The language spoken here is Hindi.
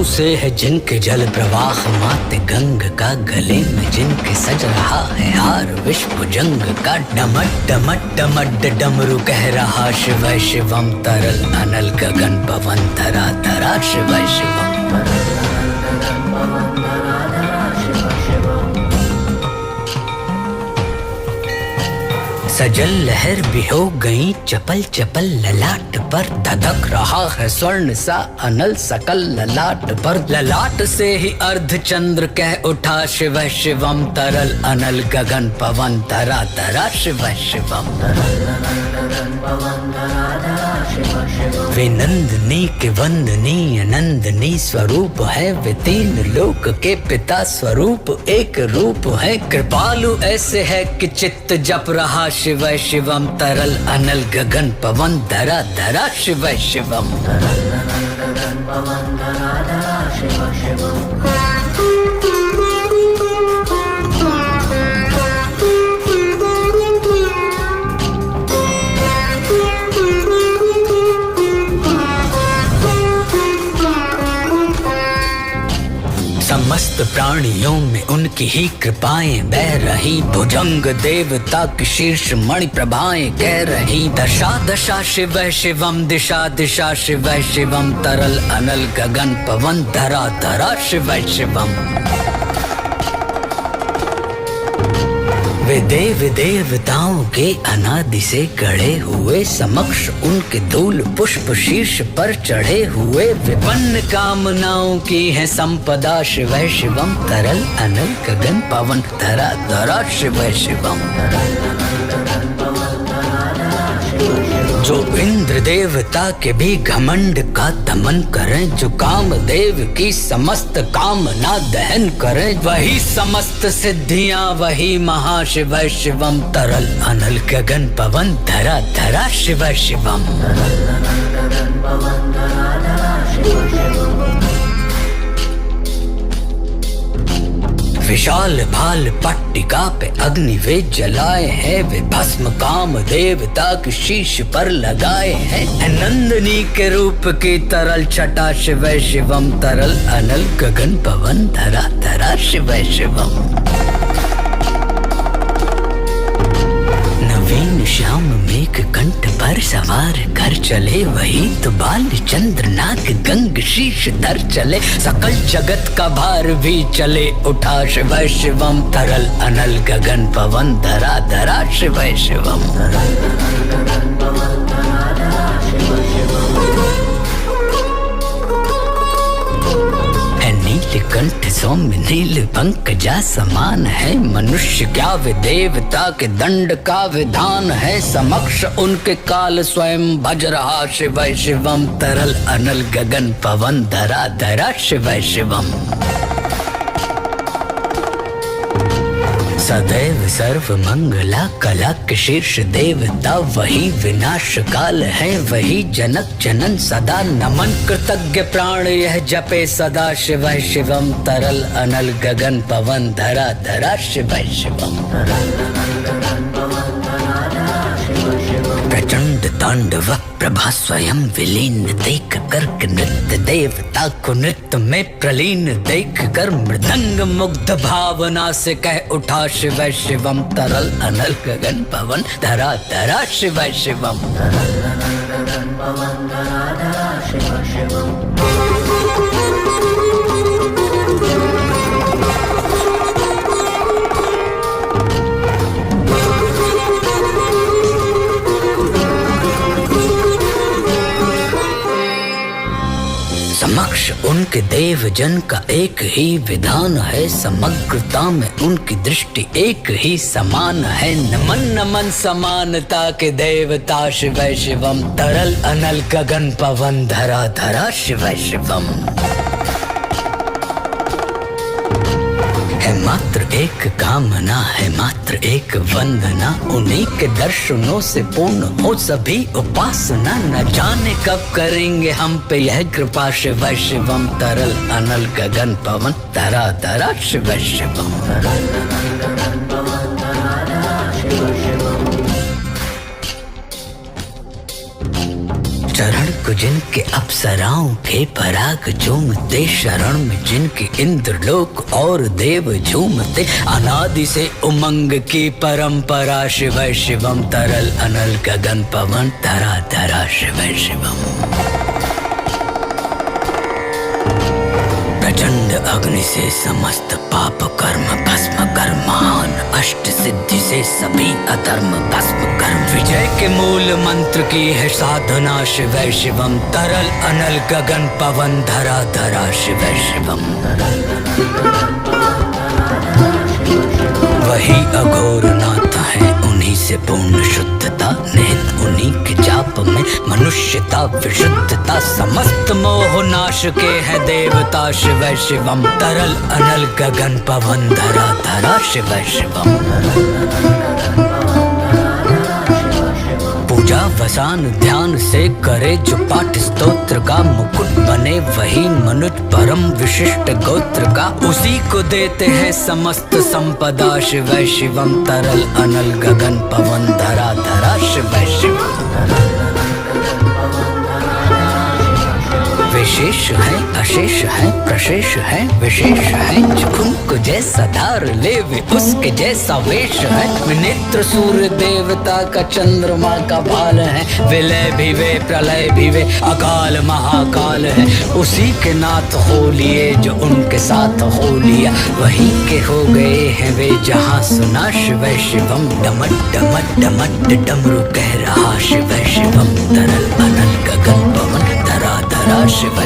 से है जिनके जल प्रवाह मात गंग का, गले में जिनके सज रहा है हार विश्व जंग का। डमट डमट डमट डमरू कह रहा शिव शिवम तरल अनल गगन पवन धरा धरा शिव शिवम। सजल लहर भी हो गई चपल चपल, ललाट पर धधक रहा है स्वर्ण सा अनल सकल ललाट पर। ललाट से ही अर्ध चंद्र कह उठा शिव शिवम तरल अनल गगन पवन धरा धरा शिव शिवम। वे नंदनी के वंदनी अनंदनी स्वरूप है, वे तीन लोक के पिता स्वरूप एक रूप है। कृपालु ऐसे है कि चित्त जप रहा शिव शिवम तरल अनल गगन पवन धरा धरा शिव शिवम। समस्त प्राणियों में उनकी ही कृपाएं बह रही, भुजंग देवता की शीर्ष मणि प्रभाएं कह रही। दशा दशा शिव शिवम दिशा दिशा शिव शिवम तरल अनल गगन पवन धरा धरा शिव शिवम। वे देव देवताओं के अनादि से गढ़े हुए, समक्ष उनके धूल पुष्प शीर्ष पर चढ़े हुए। विपन्न कामनाओं की है संपदा शिव शिवम तरल अनल गगन पवन धरा धरा शिव शिवम। जो इंद्र देवता के भी घमंड का दमन करें, जो कामदेव की समस्त कामना दहन करें, वही समस्त सिद्धियां वही महाशिव शिवम तरल अनल गगन पवन धरा धरा शिव शिवम। विशाल भाल पट्टिका पे अग्नि वे जलाए हैं, वे भस्म काम देवता के शीश पर लगाए हैं। नंदनी के रूप की तरल छटा शिव शिवम तरल अनल गगन पवन धरा धरा शिव शिवम। नवीन श्याम मेघ कंठ पर सवार कर चले, वही तो बाल चंद्र नाग गंग शीश धर चले। सकल जगत का भार भी चले उठा शिव शिवम तरल अनल गगन पवन धरा धरा शिव शिवम। नीलकंठ सौम्य नील पंकजा समान है, मनुष्य क्या वे देवता के दंड का विधान है। समक्ष उनके काल स्वयं भज रहा शिव शिवम तरल अनल गगन पवन धरा धरा शिव शिवम। सदैव सर्व मंगला कला के शीर्ष देवता, वही विनाश काल है वही जनक जनन सदा। नमन कृतज्ञ प्राण यह जपे सदा शिव शिवम तरल अनल गगन पवन धरा धरा शिव शिवम। प्रचंड तांडव प्रभा स्वयं विलीन देख कर नृत्य देवता को नृत्य में प्रलीन देख कर, मृदंग मुग्ध भावना से कह उठा शिव शिवम तरल अनल गगन पवन धरा धरा शिव शिवम। समक्ष उनके देव जन का एक ही विधान है, समग्रता में उनकी दृष्टि एक ही समान है। नमन नमन समानता के देवता शिव शिवम तरल अनल गगन पवन धरा धरा शिव शिवम। है मात्र एक कामना है मात्र एक वंदना, उन्हीं के दर्शनों से पूर्ण हो सभी उपासना। न जाने कब करेंगे हम पे यह कृपा शिव शिवम तरल अनल गगन पवन धरा धरा शिव शिवम। चरण को जिनके अप्सराओं के पराग झूमते, शरण में जिनके इंद्रलोक और देव झूमते। अनादि से उमंग की परंपरा, शिव शिवम तरल अनल गगन पवन धरा धरा शिव शिवम। प्रचंड अग्नि से समस्त पाप कर्म भस्म कर, महान अष्ट सिद्धि से सभी अधर्म भस्म कर। विजय के मूल मंत्र की है साधना, शिव शिवम तरल अनल गगन पवन धरा धरा शिव शिवम। वही अघोर नाथ है, उन्हीं से पूर्ण शुद्धता, निहित उन्हीं के जाप में मनुष्यता विशुद्धता। समस्त मोह नाश के है देवता, शिव शिवम तरल अनल गगन पवन धरा धरा शिव शिवम। पूजा वसान ध्यान से करे जो पाठ स्तोत्र का, मुकुट बने वही मनुज परम विशिष्ट गोत्र का। उसी को देते हैं समस्त संपदा, शिव शिवम तरल अनल गगन पवन धरा धरा शिव शिवम। विशेष है अशेष है प्रशेष है विशेष है, जुकुन को जैसा धार ले वे उसके जैसा वेश है। नेत्र सूर्य देवता का चंद्रमा का भाल है, विलय भी वे प्रलय भी वे अकाल महाकाल है। उसी के नाथ हो लिए जो उनके साथ हो लिया, वही के हो गए हैं वे जहाँ सुना शिव शिवम। डमट डमट डमट डमरू कह रहा शिव शिवम तरल अनल गगन पवन धरा धरा शिव